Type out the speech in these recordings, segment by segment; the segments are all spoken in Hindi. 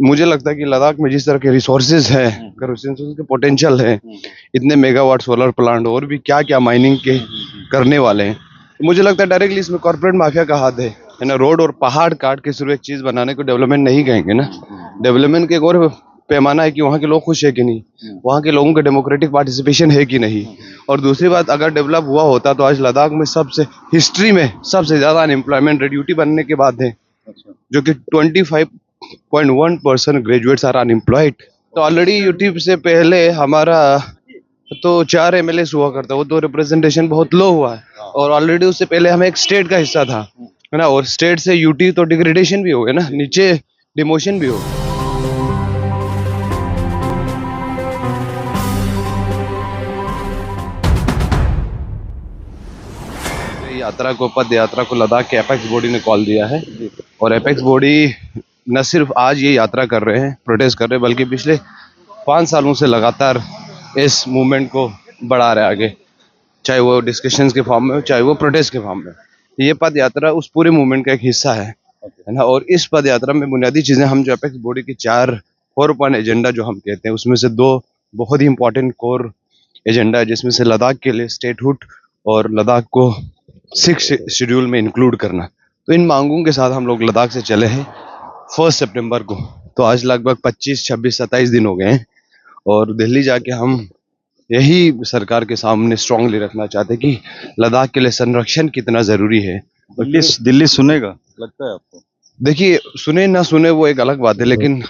मुझे लगता है कि लद्दाख में जिस तरह के रिसोर्सेज हैं, रिसोर्सेज के पोटेंशियल है, इतने मेगावाट सोलर प्लांट और भी क्या क्या माइनिंग के करने वाले हैं, तो मुझे लगता है डायरेक्टली इसमें कॉर्पोरेट माफिया का हाथ है ना। रोड और पहाड़ काट के सिर्फ एक चीज बनाने को डेवलपमेंट नहीं कहेंगे ना। डेवलपमेंट के एक और पैमाना है कि वहाँ के लोग खुश है कि नहीं, वहाँ के लोगों का डेमोक्रेटिक पार्टिसिपेशन है कि नहीं। और दूसरी बात, अगर डेवलप हुआ होता तो आज लद्दाख में सबसे हिस्ट्री में सबसे ज्यादा अनएम्प्लॉयमेंट रेट यूटी बनने के बाद है, जो कि 25.1% ग्रेजुएट्स आर अनएम्प्लॉयड। तो ऑलरेडी यूटी से पहले हमारा तो 4 एमएलए हुआ करता, वो तो रिप्रेजेंटेशन बहुत लो हुआ है। और ऑलरेडी उससे पहले हम एक स्टेट का हिस्सा था, है ना। और स्टेट से यूटी तो डिग्रेडेशन भी हो गया ना, नीचे डिमोशन भी हो गया। यात्रा को, पद यात्रा को लद्दाख के एपेक्स बॉडी ने कॉल दिया है। और एपेक्स बॉडी न सिर्फ आज ये यात्रा कर रहे हैं, प्रोटेस्ट कर रहे हैं, बल्कि पिछले 5 सालों से लगातार इस मूवमेंट को बढ़ा रहे आगे, चाहे वो डिस्कशंस के फॉर्म में हो, चाहे वो प्रोटेस्ट के फॉर्म में। ये पद यात्रा उस पूरे मूवमेंट का एक हिस्सा है ना। और इस पद यात्रा में बुनियादी चीजें, हम जो एपेक्स बॉडी की 4 पॉइंट एजेंडा जो हम कहते हैं, उसमें से 2 बहुत ही इंपॉर्टेंट कोर एजेंडा है, जिसमें से लद्दाख के लिए स्टेटहुड और लद्दाख को 6 शेड्यूल में इंक्लूड करना। तो इन मांगों के साथ हम लोग लद्दाख से चले हैं 1 सितंबर को। तो आज लगभग 25, 26, 27 दिन हो गए हैं। और दिल्ली जाके हम यही सरकार के सामने स्ट्रांगली रखना चाहते हैं कि लद्दाख के लिए संरक्षण कितना जरूरी है। दिल्ली सुनेगा लगता है आपको? देखिए, सुने ना सुने वो एक अलग बात है, लेकिन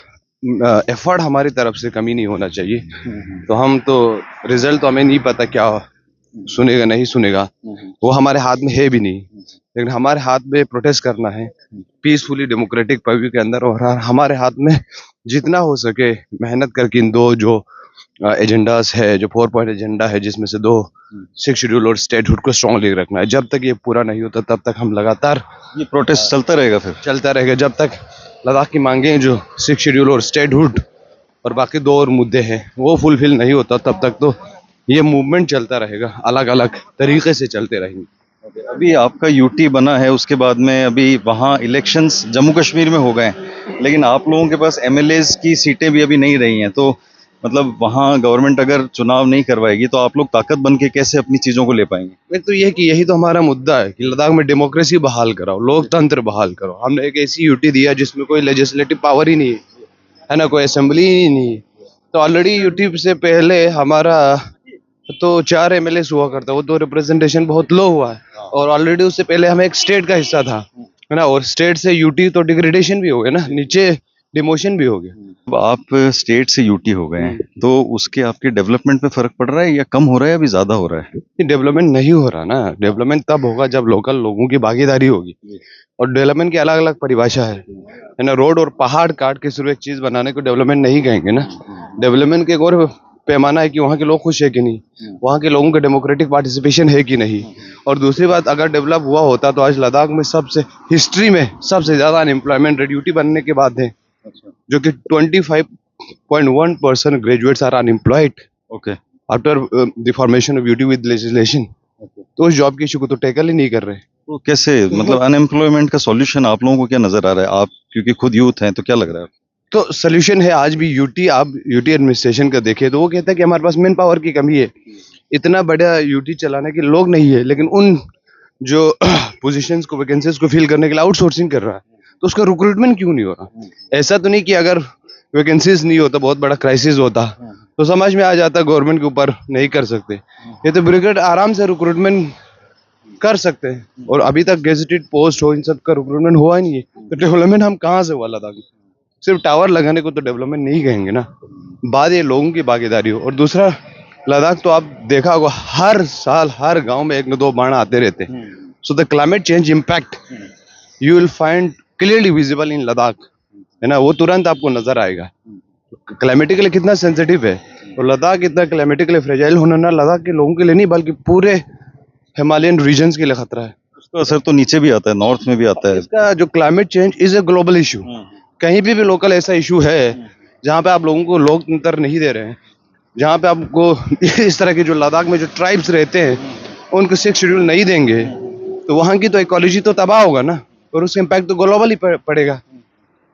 एफर्ट हमारी तरफ से कमी नहीं होना चाहिए। तो हम तो रिजल्ट तो हमें नहीं पता क्या सुनेगा नहीं सुनेगा, वो हमारे हाथ में है भी नहीं। लेकिन हमारे हाथ में प्रोटेस्ट करना है पीसफुली डेमोक्रेटिक पव्यू के अंदर, और हमारे हाथ में जितना हो सके मेहनत करके इन 2 जो एजेंडास है, जो 4 पॉइंट एजेंडा है, जिसमें से 2 6 शेड्यूल और स्टेटहुड को स्ट्रांगली रखना है। जब तक ये पूरा नहीं होता तब तक हम लगातार ये प्रोटेस्ट चलता रहेगा, फिर चलता रहेगा, जब तक लद्दाख की मांगे जो 6 शेड्यूल और स्टेटहुड और बाकी 2 और मुद्दे हैं वो फुलफिल नहीं होता, तब तक तो ये मूवमेंट चलता रहेगा, अलग अलग तरीके से चलते रहेंगे। अभी आपका यूटी बना है, उसके बाद में अभी वहाँ इलेक्शंस जम्मू कश्मीर में हो गए हैं, लेकिन आप लोगों के पास एमएलएज की सीटें भी अभी नहीं रही हैं। तो मतलब वहाँ गवर्नमेंट अगर चुनाव नहीं करवाएगी तो आप लोग ताकत बन के कैसे अपनी चीज़ों को ले पाएंगे? एक तो ये कि यही तो हमारा मुद्दा है कि लद्दाख में डेमोक्रेसी बहाल कराओ, लोकतंत्र बहाल करो। हमने एक ऐसी यूटी दिया जिसमें कोई लेजिस्लेटिव पावर ही नहीं है ना, कोई असेंबली ही नहीं। तो ऑलरेडी यूटी से पहले हमारा तो 4 एमएलए हुआ करता, वो तो रिप्रेजेंटेशन बहुत लो हुआ है। और ऑलरेडी उससे पहले हम एक स्टेट का हिस्सा था, है ना। और स्टेट से यूटी तो डिग्रेडेशन भी हो गया ना, नीचे डिमोशन भी हो गया। अब आप स्टेट से यूटी हो गए हैं, तो उसके आपके डेवलपमेंट पे फर्क पड़ रहा है या कम हो रहा है, अभी ज्यादा हो रहा है? डेवलपमेंट नहीं हो रहा ना। डेवलपमेंट तब होगा जब लोकल लोगों की भागीदारी होगी। और डेवलपमेंट की अलग अलग परिभाषा है ना। रोड और पहाड़ काट के सिर्फ एक चीज बनाने को डेवलपमेंट नहीं कहेंगे ना। डेवलपमेंट के एक और पैमाना है कि वहाँ के लोग खुश है कि नहीं, वहाँ के लोगों का डेमोक्रेटिक पार्टिसिपेशन है कि नहीं। और दूसरी बात, अगर डेवलप हुआ होता तो आज लद्दाख में सबसे हिस्ट्री में सबसे ज्यादा अनएम्प्लॉयमेंट रेट यूटी बनने के बाद है, जो कि 25.1% graduates are unemployed okay, after the formation of UT with legislation. तो उस जॉब के इशू को तो टैकल ही नहीं कर रहे। तो कैसे, मतलब अनएम्प्लॉयमेंट का सॉल्यूशन आप लोगों को क्या नजर आ रहा है? आप क्योंकि खुद यूथ हैं, तो क्या लग रहा है? तो सोल्यूशन है आज भी यूटी, आप यूटी एडमिनिस्ट्रेशन का देखें तो वो कहता है कि हमारे पास मैन पावर की कमी है, इतना बड़ा यूटी चलाने के लोग नहीं है। लेकिन उन जो पोजीशंस को, वैकेंसीज को फिल करने के लिए आउटसोर्सिंग कर रहा है, तो उसका रिक्रूटमेंट क्यों नहीं हो रहा? ऐसा तो नहीं कि अगर वैकेंसीज नहीं होता, बहुत बड़ा क्राइसिस होता, तो समझ में आ जाता गवर्नमेंट के ऊपर नहीं कर सकते। ये तो ब्रिगेड आराम से रिक्रूटमेंट कर सकते हैं, और अभी तक गेजेटेड पोस्ट हो, इन सब का रिक्रूटमेंट हुआ ही नहीं है। तो डेवलपमेंट हम कहाँ से हुआ लद्दाख? सिर्फ टावर लगाने को तो डेवलपमेंट नहीं कहेंगे ना। बात ये लोगों की भागीदारी हो। और दूसरा, लद्दाख तो आप देखा होगा हर साल हर गांव में 1 न 2 बाढ़ आते रहते हैं। So the climate change impact you will find clearly visible in Ladakh, है ना। वो तुरंत आपको नजर आएगा क्लाइमेटिकली कितना सेंसिटिव है। और लद्दाख इतना क्लाइमेटिकली फ्रेजाइल होना ना लद्दाख के लोगों के लिए नहीं, बल्कि पूरे हिमालयन रीजन्स के लिए खतरा है। उसका असर तो नीचे भी आता है, नॉर्थ में भी आता है। इसका जो climate change is a global issue. कहीं भी लोकल ऐसा इशू है जहाँ पे आप लोगों को लोकतंत्र नहीं दे रहे हैं, जहाँ पे आपको इस तरह के जो लद्दाख में जो ट्राइब्स रहते हैं उनको 6 शेड्यूल नहीं देंगे, तो वहाँ की तो इकोलॉजी तो तबाह होगा ना, और उसका इम्पैक्ट तो ग्लोबली पड़ेगा।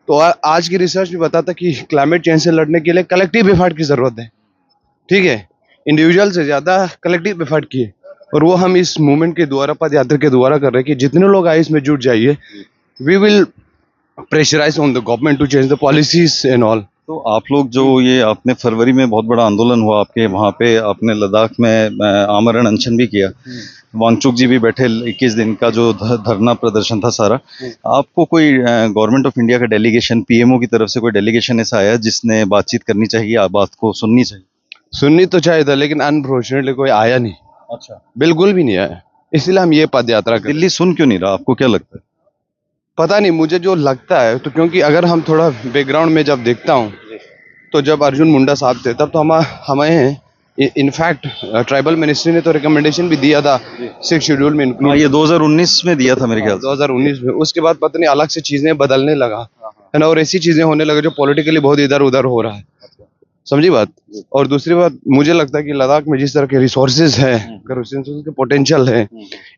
तो आज की रिसर्च भी बताता कि क्लाइमेट चेंज से लड़ने के लिए कलेक्टिव एफर्ट की जरूरत है, ठीक है, इंडिविजुअल से ज्यादा कलेक्टिव एफर्ट की है। और वो हम इस मूवमेंट के द्वारा, पद यात्रा के द्वारा कर रहे हैं कि जितने लोग आए इसमें जुट जाइए, we will pressurise on the government to change the policies and all. तो आप लोग जो ये आपने फरवरी में बहुत बड़ा आंदोलन हुआ आपके वहाँ पे, आपने लद्दाख में आमरण अनशन भी किया, वांगचुक जी भी बैठे 21 दिन का जो धरना प्रदर्शन था सारा। आपको कोई गवर्नमेंट ऑफ इंडिया का डेलीगेशन, पीएमओ की तरफ से कोई डेलीगेशन ऐसा आया जिसने बातचीत करनी चाहिए, आप बात को सुननी चाहिए? सुननी तो चाहिए था, लेकिन अनफॉर्चुनेटली कोई आया नहीं, अच्छा, बिल्कुल भी नहीं आया, इसलिए हम ये पद यात्रा कर। दिल्ली सुन क्यों नहीं रहा, आपको क्या लगता है? पता नहीं, मुझे जो लगता है तो, क्योंकि अगर हम थोड़ा बैकग्राउंड में जब देखता हूँ, तो जब अर्जुन मुंडा साहब थे तब तो हमें इनफैक्ट ट्राइबल मिनिस्ट्री ने तो रिकमेंडेशन भी दिया था 6 शेड्यूल में इंक्लूड। ये 2019 में दिया था मेरे ख्याल से। 2019 में, उसके बाद पता नहीं अलग से चीजें बदलने लगा है ना, और ऐसी चीजें होने लगे जो पॉलिटिकली बहुत इधर उधर हो रहा है, समझी बात। और दूसरी बात, मुझे लगता है कि लद्दाख में जिस तरह के रिसोर्सेज है, रिसोर्सेज के पोटेंशियल है,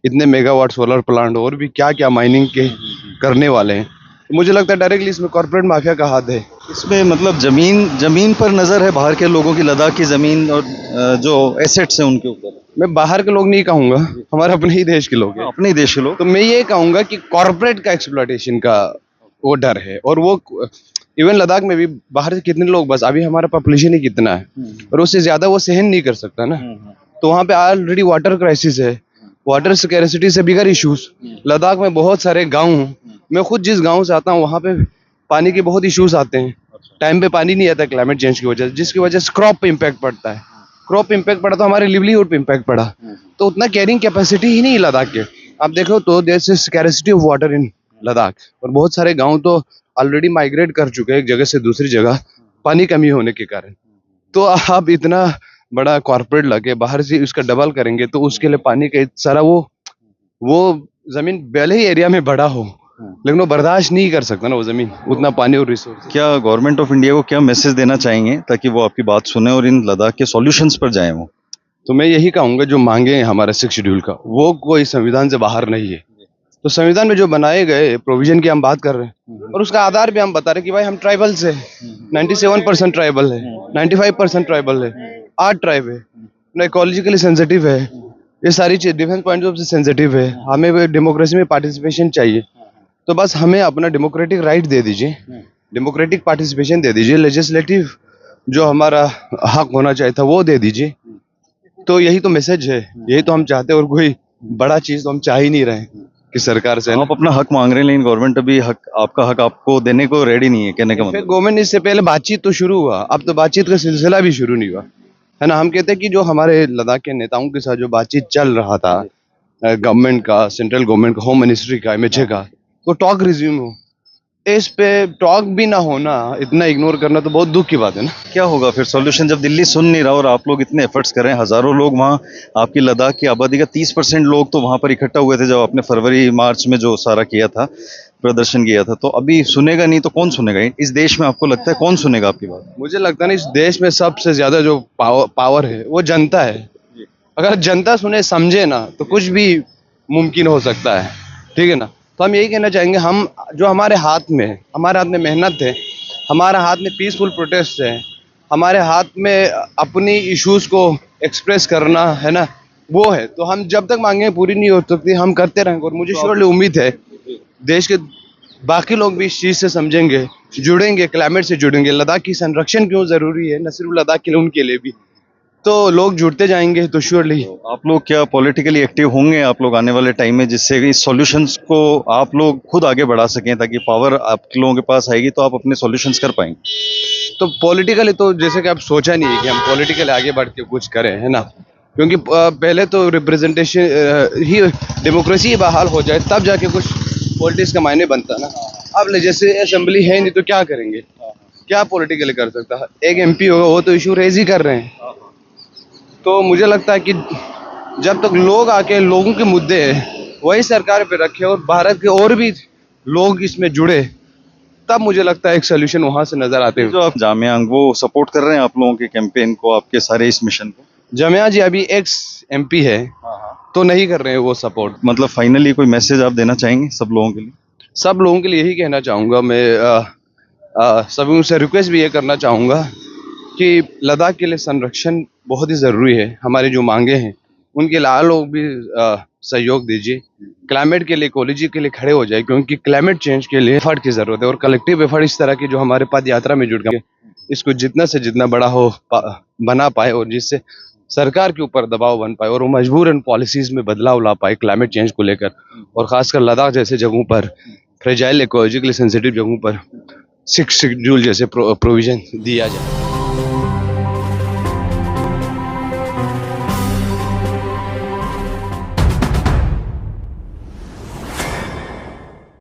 इतने मेगावाट सोलर प्लांट और भी क्या क्या माइनिंग के करने वाले हैं, तो मुझे लगता है डायरेक्टली इसमें कॉर्पोरेट माफिया का हाथ है। इसमें मतलब जमीन पर नजर है बाहर के लोगों की, लद्दाख की जमीन और जो एसेट्स हैं उनके ऊपर। मैं बाहर के लोग नहीं कहूंगा, हमारे अपने ही देश के लोग हैं। अपने ही देश के लोग। तो मैं ये कहूंगा कि कॉर्पोरेट का एक्सप्लॉयटेशन का वो डर है, और वो इवन लद्दाख में भी बाहर से कितने लोग, बस अभी हमारा पॉपुलेशन ही कितना है, और उससे ज्यादा वो सहन नहीं कर सकता ना। तो वहाँ पे ऑलरेडी वाटर क्राइसिस है, वाटर स्कैरिसिटी से बिगर इश्यूज। लद्दाख में बहुत सारे गांव, मैं खुद जिस गांव से आता हूँ वहाँ पे पानी के बहुत इश्यूज आते हैं, टाइम पे पानी नहीं आता क्लाइमेट चेंज की वजह से, जिसकी वजह से क्रॉप पे इम्पैक्ट पड़ता है। क्रॉप इम्पैक्ट पड़ा तो हमारे लिवलीहुड पे इम्पैक्ट पड़ा, तो उतना कैरिंग कैपेसिटी ही नहीं लद्दाख के। आप देखो तो there is scarcity of water in Ladakh, और बहुत सारे गांव तो ऑलरेडी माइग्रेट कर चुके हैं एक जगह से दूसरी जगह पानी कमी होने के कारण। तो आप इतना बड़ा कॉर्पोरेट लगे बाहर से उसका डबल करेंगे, तो उसके लिए पानी का सारा वो जमीन पहले ही एरिया में बड़ा हो, लेकिन वो बर्दाश्त नहीं कर सकता ना वो जमीन, उतना पानी और रिसोर्स। क्या गवर्नमेंट ऑफ इंडिया को क्या मैसेज देना चाहेंगे ताकि वो आपकी बात सुने और इन लद्दाख के सॉल्यूशंस पर जाएं वो? तो मैं यही कहूंगा, जो मांगे हैं हमारा 6 शेड्यूल का, वो कोई संविधान से बाहर नहीं है। तो संविधान में जो बनाए गए प्रोविजन की हम बात कर रहे हैं, और उसका आधार भी हम बता रहे हैं कि भाई हम ट्राइबल से 97% ट्राइबल है, 95% ट्राइबल है, 8 ट्राइब है, इकोलॉजिकली सेंसिटिव है, ये सारी चीज डिफेंस पॉइंट ऑफ से सेंसिटिव है, हमें डेमोक्रेसी में पार्टिसिपेशन चाहिए। तो बस हमें अपना डेमोक्रेटिक राइट दे दीजिए, डेमोक्रेटिक पार्टिसिपेशन दे दीजिए, लेजिस्लेटिव जो हमारा हक होना चाहिए था वो दे दीजिए। तो यही तो मैसेज है, यही तो हम चाहते हैं, और कोई बड़ा चीज तो हम चाह ही नहीं रहे कि सरकार से। आप अपना हक मांग रहे हैं लेकिन गवर्नमेंट अभी आपका हक आपको देने को रेडी नहीं है, कहने का मतलब। गवर्नमेंट इससे पहले बातचीत तो शुरू हुआ, अब तो बातचीत का सिलसिला भी शुरू नहीं हुआ है ना। हम कहते हैं कि जो हमारे लद्दाख के नेताओं के साथ जो बातचीत चल रहा था, गवर्नमेंट का, सेंट्रल गवर्नमेंट का, होम मिनिस्ट्री का, एमएचए का, तो टॉक रिज्यूम हो। इस पे टॉक भी ना होना, इतना इग्नोर करना तो बहुत दुख की बात है ना। क्या होगा फिर सॉल्यूशन जब दिल्ली सुन नहीं रहा और आप लोग इतने एफर्ट्स कर रहे हैं? हजारों लोग वहाँ, आपकी लद्दाख की आबादी का 30% लोग तो वहाँ पर इकट्ठा हुए थे जब आपने फरवरी मार्च में जो सारा किया था, प्रदर्शन किया था। तो अभी सुनेगा नहीं तो कौन सुनेगा? इस देश में आपको लगता है कौन सुनेगा आपकी बात? मुझे लगता है ना, इस देश में सबसे ज्यादा जो पावर है वो जनता है। अगर जनता सुने समझे ना, तो कुछ भी मुमकिन हो सकता है, ठीक है ना। तो हम यही कहना चाहेंगे, हम जो हमारे हाथ में है, हमारे हाथ में मेहनत है, हमारे हाथ में पीसफुल प्रोटेस्ट है, हमारे हाथ में अपनी इश्यूज को एक्सप्रेस करना है ना, वो है। तो हम जब तक मांगे पूरी नहीं हो सकती, हम करते रहेंगे, और मुझे श्योरली उम्मीद है देश के बाकी लोग भी इस चीज से समझेंगे, जुड़ेंगे, क्लाइमेट से जुड़ेंगे। लद्दाख की संरक्षण क्यों जरूरी है, न सिर्फ लद्दाख के लिए, उनके लिए भी। तो लोग जुड़ते जाएंगे तो श्योरली। आप लोग क्या पॉलिटिकली एक्टिव होंगे आप लोग आने वाले टाइम में, जिससे इस सॉल्यूशंस को आप लोग खुद आगे बढ़ा सकें, ताकि पावर आप लोगों के पास आएगी तो आप अपने सॉल्यूशंस कर पाएंगे? तो पॉलिटिकली तो जैसे कि आप सोचा नहीं है कि हम पॉलिटिकली आगे बढ़ के कुछ करें, है ना, क्योंकि पहले तो रिप्रेजेंटेशन ही, डेमोक्रेसी ही बहाल हो जाए, तब जाके कुछ पॉलिटिक्स का मायने बनता है ना। अब जैसे असेंबली है नहीं तो क्या करेंगे, क्या पॉलिटिकली कर सकता है? एक एमपी होगा, वो तो इशू रेज ही कर रहे हैं। तो मुझे लगता है कि जब तक लोग आके लोगों के मुद्दे वही सरकार पे रखे, और भारत के और भी लोग इसमें जुड़े, तब मुझे लगता है एक सोल्यूशन वहां से नजर आते हैं। जो आप जामियांग वो सपोर्ट कर रहे हैं आप लोगों के कैंपेन को, आपके सारे इस मिशन को? जमिया जी अभी एक्स एमपी है, तो नहीं कर रहे हैं वो सपोर्ट। मतलब फाइनली कोई मैसेज आप देना चाहेंगे सब लोगों के लिए? सब लोगों के लिए यही कहना चाहूंगा मैं, सभी उनसे रिक्वेस्ट भी ये करना चाहूँगा कि लद्दाख के लिए संरक्षण बहुत ही ज़रूरी है। हमारी जो मांगे हैं उनके लिए आप लोग भी सहयोग दीजिए। क्लाइमेट के लिए, इकोलॉजी के लिए खड़े हो जाए, क्योंकि क्लाइमेट चेंज के लिए एफर्ट की ज़रूरत है और कलेक्टिव एफर्ट इस तरह की जो हमारे पद यात्रा में जुट गए, इसको जितना से जितना बड़ा बना पाए और जिससे सरकार के ऊपर दबाव बन पाए और वो मजबूरन पॉलिसीज में बदलाव ला पाए क्लाइमेट चेंज को लेकर, और खासकर लद्दाख जैसे जगहों पर, फ्रेजाइल इकोलॉजिकली सेंसिटिव जगहों पर 6 शेड्यूल जैसे प्रोविजन दिया जाए।